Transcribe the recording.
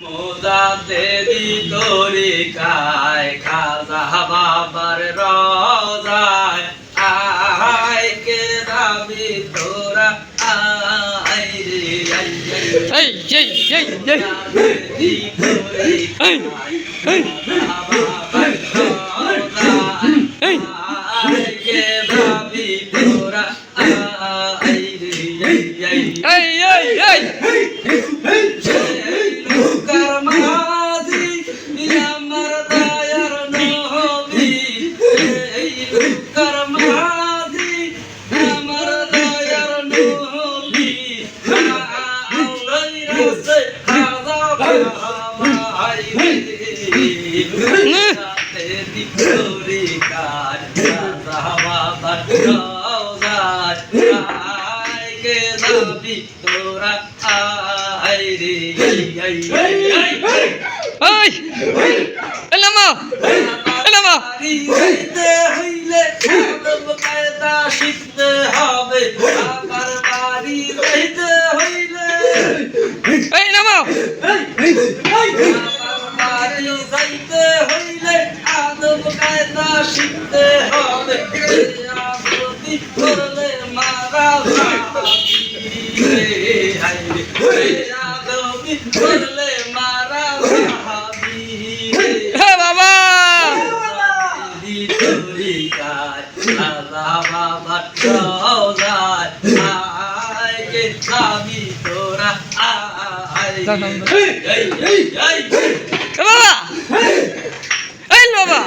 মোজাদ্দেদি তরিকায় খাজা বাবার রওজায় আয় কে যাবি তোরা আয় রে এই এই এই এই এই এই আয় কে যাবি তোরা আয় রে এই এই এই শিখতে হবে আবার বাড়ি যাইতে হইলে এই নামো বাড়ি যাইতে হইলে আদব কায়দা শিখতে হবে আদবি করলে মারা যাবে আদবি করলে মারা যাবে বাবা বাবা